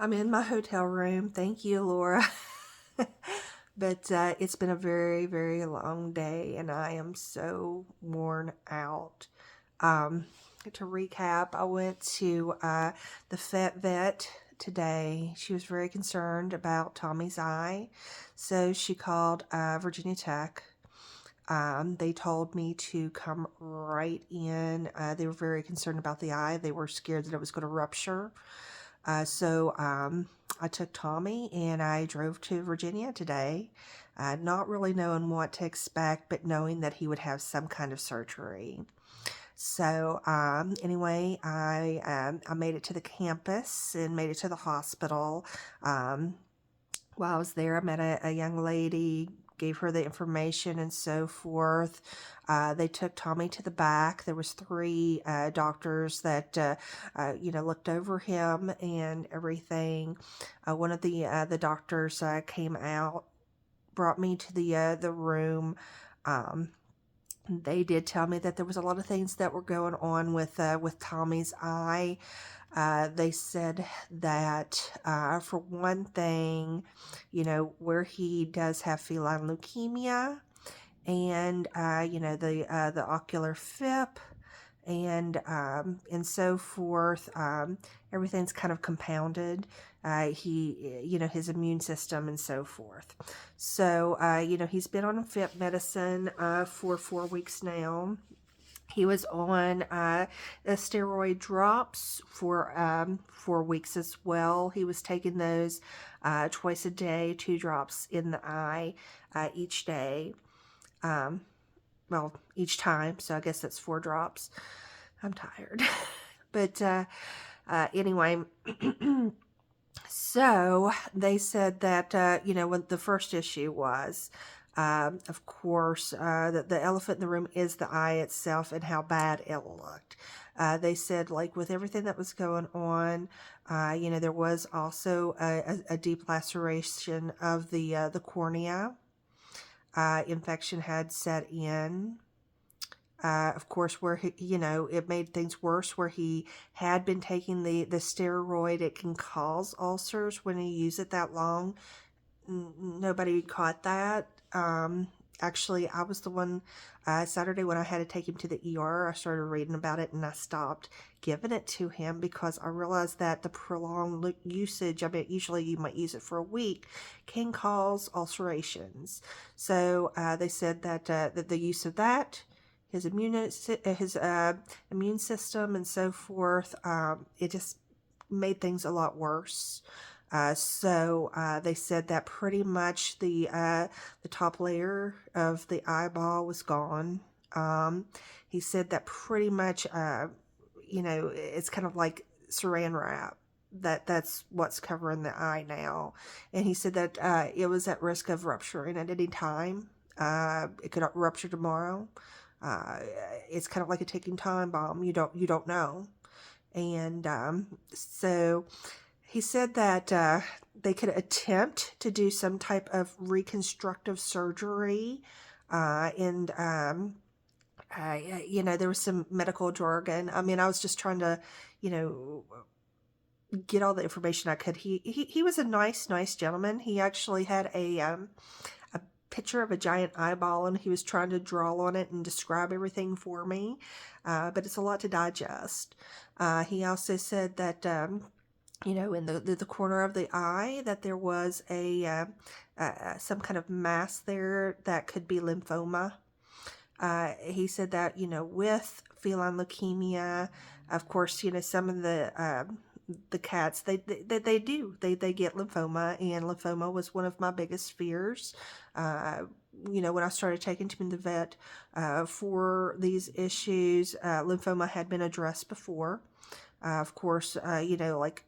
I'm in my hotel room. Thank you, Laura. But it's been a very, very long day, and I am so worn out. Um, to recap, I went to the vet today. She was very concerned about Tommy's eye, so she called Virginia Tech. They told me to come right in. They were very concerned about the eye. They were scared that it was going to rupture. So I took Tommy and I drove to Virginia today, not really knowing what to expect, but knowing that he would have some kind of surgery. So anyway, I made it to the campus and made it to the hospital. Um, while I was there, I met a young lady, gave her the information and so forth. They took Tommy to the back. There was three doctors that looked over him and everything. One of the doctors came out, brought me to the room. Um, they did tell me that there was a lot of things that were going on with Tommy's eye. They said that, for one thing, where he does have feline leukemia and, the ocular FIP and so forth, everything's kind of compounded. His immune system and so forth. So he's been on FIP medicine for 4 weeks now. He was on the steroid drops for 4 weeks as well. He was taking those twice a day, 2 drops in the eye each day. Each time, so I guess that's 4 drops. I'm tired. But anyway, so they said that, what the first issue was, of course, that the elephant in the room is the eye itself and how bad it looked. They said, like, with everything that was going on, there was also a deep laceration of the cornea. Infection had set in. Of course, where it made things worse where he had been taking the steroid. It can cause ulcers when you use it that long. Nobody caught that. Actually, I was the one, Saturday when I had to take him to the ER, I started reading about it and I stopped giving it to him because I realized that the prolonged usage, I mean, usually you might use it for a week, can cause ulcerations. So they said that, that the use of that, his immune system and so forth, it just made things a lot worse. So they said that pretty much the top layer of the eyeball was gone. He said that pretty much, it's kind of like saran wrap. That's what's covering the eye now. And he said that it was at risk of rupturing at any time. It could rupture tomorrow. Uh, it's kind of like a ticking time bomb. You don't know. And so he said that they could attempt to do some type of reconstructive surgery, and there was some medical jargon. I mean, I was just trying to, get all the information I could. He was a nice gentleman. He actually had a picture of a giant eyeball, and he was trying to draw on it and describe everything for me. But it's a lot to digest. He also said that. In the corner of the eye, that there was some kind of mass there that could be lymphoma. He said that, with feline leukemia, of course, some of the cats, they get lymphoma, and lymphoma was one of my biggest fears. When I started taking to the vet for these issues, lymphoma had been addressed before. Of course, like,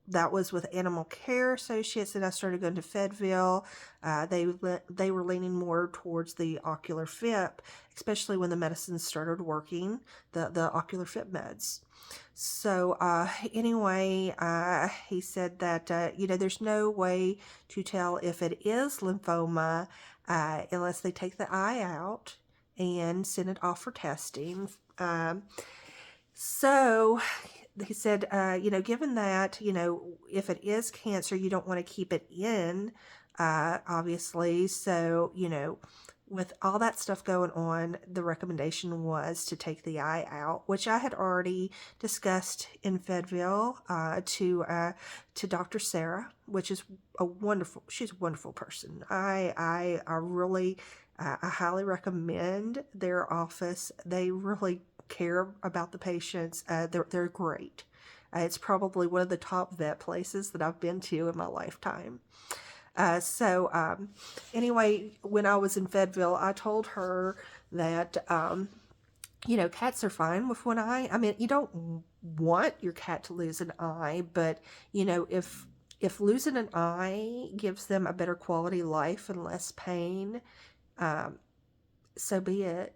that was with Animal Care Associates, and I started going to Fedville. They were leaning more towards the ocular FIP, especially when the medicines started working, the ocular FIP meds. So anyway, he said that there's no way to tell if it is lymphoma unless they take the eye out and send it off for testing. So he said, given that, if it is cancer, you don't want to keep it in, obviously. So, with all that stuff going on, the recommendation was to take the eye out, which I had already discussed in Fayetteville to Dr. Sarah, which is she's a wonderful person. I really, I highly recommend their office. They really care about the patients. They're great. It's probably one of the top vet places that I've been to in my lifetime. Anyway, when I was in Fayetteville, I told her that, cats are fine with one eye. I mean, you don't want your cat to lose an eye, but, if losing an eye gives them a better quality of life and less pain, so be it.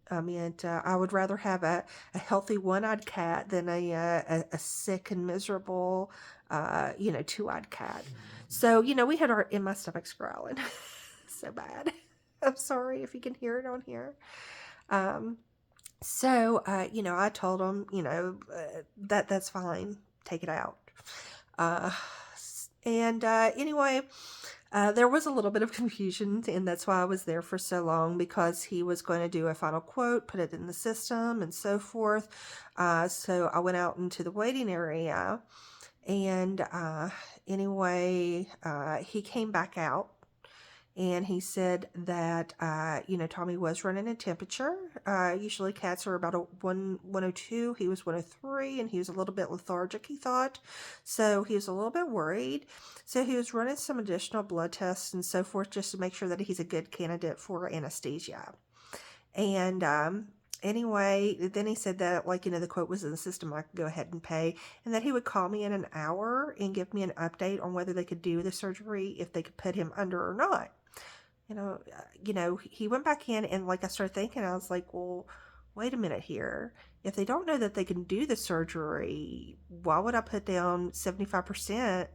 I mean, I would rather have a healthy one-eyed cat than a sick and miserable, two-eyed cat. So, we had in my stomach's growling so bad. I'm sorry if you can hear it on here. I told him, that's fine. Take it out. Anyway, there was a little bit of confusion, and that's why I was there for so long, because he was going to do a final quote, put it in the system, and so forth. So I went out into the waiting area, and he came back out, and he said that, Tommy was running a temperature. Usually cats are about 102. He was 103, and he was a little bit lethargic, he thought. So he was a little bit worried. So he was running some additional blood tests and so forth, just to make sure that he's a good candidate for anesthesia. And anyway, then he said that, the quote was in the system, I could go ahead and pay, and that he would call me in an hour and give me an update on whether they could do the surgery, if they could put him under or not. He went back in, and I started thinking, I was like, well, wait a minute here. If they don't know that they can do the surgery, why would I put down 75%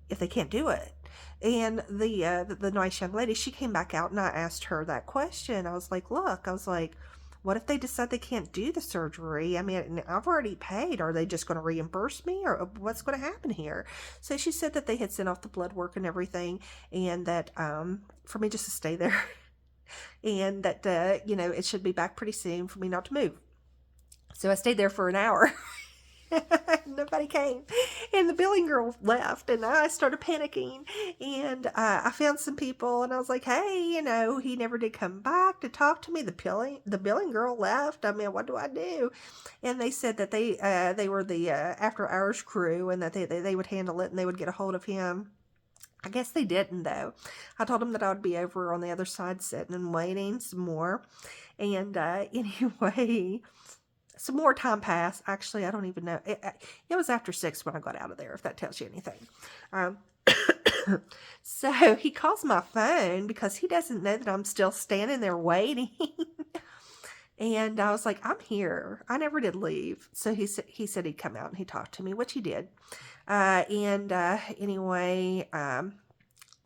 if they can't do it? And the nice young lady, she came back out, and I asked her that question. I was like, what if they decide they can't do the surgery? I mean, I've already paid. Are they just going to reimburse me, or what's going to happen here? So she said that they had sent off the blood work and everything, and that for me just to stay there, and that, it should be back pretty soon for me not to move. So I stayed there for an hour. Nobody came, and the billing girl left, and I started panicking, and I found some people, and I was like, hey, he never did come back to talk to me. The billing girl left. I mean, what do I do? And they said that they were the after hours crew, and that they would handle it, and they would get a hold of him. I guess they didn't, though. I told them that I would be over on the other side sitting and waiting some more. And anyway, some more time passed. Actually, I don't even know. It was after 6 when I got out of there, if that tells you anything. So he calls my phone because he doesn't know that I'm still standing there waiting. And I was like, I'm here. I never did leave. So he said he'd come out and he talked to me, which he did. Anyway,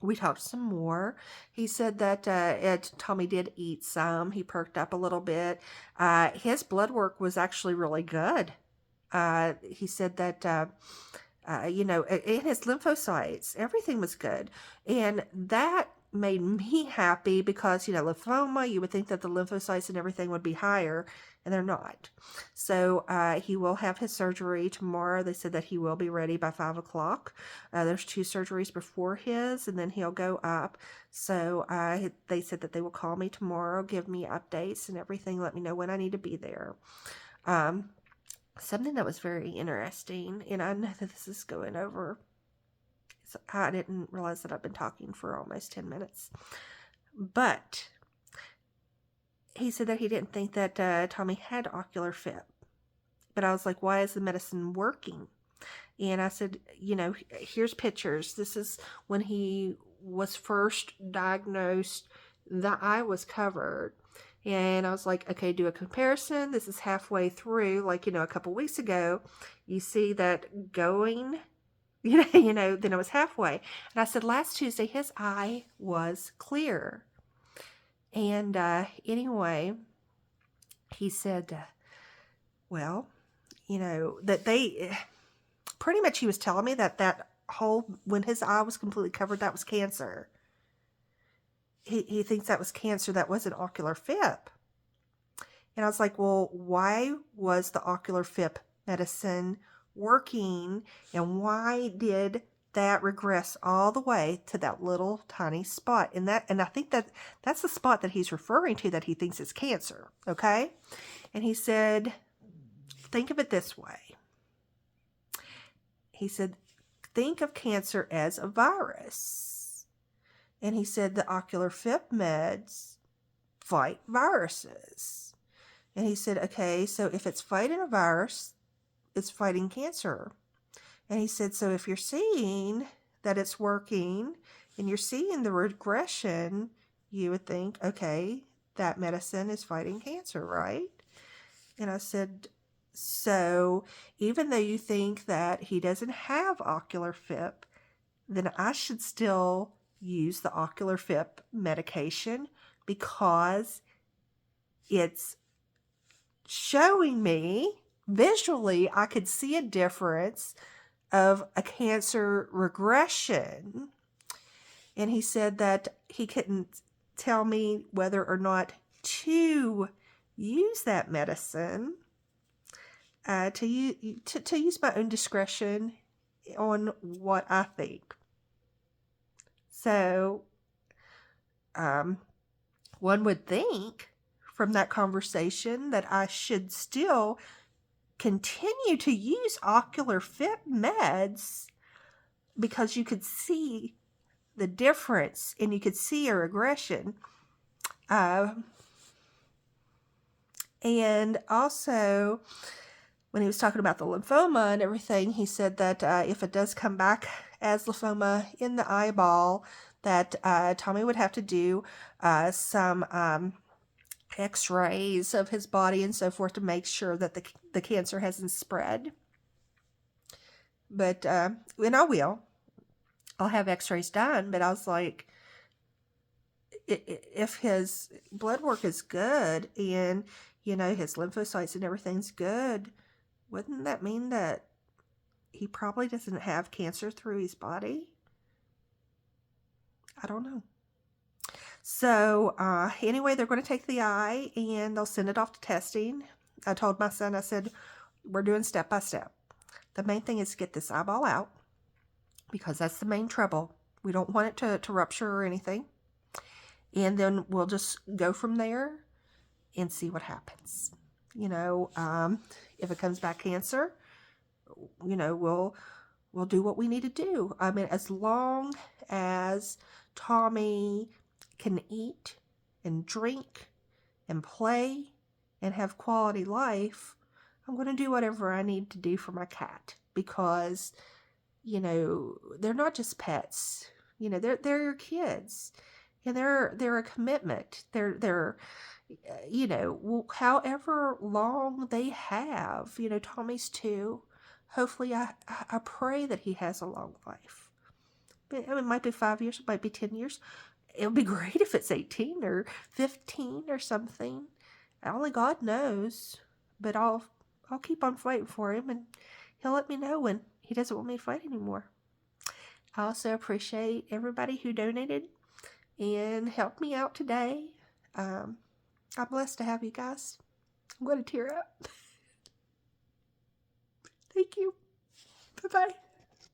we talked some more. He said that Tommy did eat some. He perked up a little bit. His blood work was actually really good. He said that, in his lymphocytes, everything was good. And that made me happy because, lymphoma, you would think that the lymphocytes and everything would be higher, and they're not. So he will have his surgery tomorrow. They said that he will be ready by 5 o'clock. There's 2 surgeries before his, and then he'll go up. So they said that they will call me tomorrow, give me updates and everything, let me know when I need to be there. Something that was very interesting, and I know that this is going over. I didn't realize that I've been talking for almost 10 minutes. But he said that he didn't think that Tommy had ocular phib. But I was like, why is the medicine working? And I said, here's pictures. This is when he was first diagnosed. The eye was covered. And I was like, okay, do a comparison. This is halfway through, a couple weeks ago. You see that going, then it was halfway. And I said, last Tuesday, his eye was clear. And anyway, he said, well, that they pretty much, he was telling me that hole when his eye was completely covered, that was cancer. He thinks that was cancer. That wasn't ocular phip. And I was like, well, why was the ocular phip medicine working, and why did that regress all the way to that little tiny spot? And I think that's the spot that he's referring to, that he thinks is cancer. Okay. And he said, think of it this way. He said, think of cancer as a virus. And he said the ocular phip meds fight viruses. And he said, okay, so if it's fighting a virus, it's fighting cancer. And he said, so if you're seeing that it's working and you're seeing the regression, you would think, okay, that medicine is fighting cancer, right? And I said, so even though you think that he doesn't have ocular phip, then I should still use the ocular phip medication, because it's showing me visually, I could see a difference of a cancer regression. And he said that he couldn't tell me whether or not to use that medicine, to use my own discretion on what I think. So, one would think from that conversation that I should still continue to use ocular phip meds, because you could see the difference and you could see a regression. And also, when he was talking about the lymphoma and everything, he said that if it does come back as lymphoma in the eyeball, that Tommy would have to do some x-rays of his body and so forth to make sure that the cancer hasn't spread. But, and I will. I'll have x-rays done, but I was like, if his blood work is good and, his lymphocytes and everything's good, wouldn't that mean that he probably doesn't have cancer through his body? I don't know. So anyway, they're going to take the eye and they'll send it off to testing. I told my son, I said, we're doing step by step. The main thing is to get this eyeball out, because that's the main trouble. We don't want it to rupture or anything. And then we'll just go from there and see what happens. If it comes back cancer, we'll do what we need to do. I mean, as long as Tommy can eat and drink and play and have quality life, I'm going to do whatever I need to do for my cat, because, they're not just pets. They're your kids, and they're a commitment. They're however long they have. Tommy's 2. Hopefully, I pray that he has a long life. It might be 5 years, it might be 10 years. It would be great if it's 18 or 15 or something. Only God knows. But I'll keep on fighting for him, and he'll let me know when he doesn't want me to fight anymore. I also appreciate everybody who donated and helped me out today. I'm blessed to have you guys. I'm going to tear up. Thank you. Bye-bye.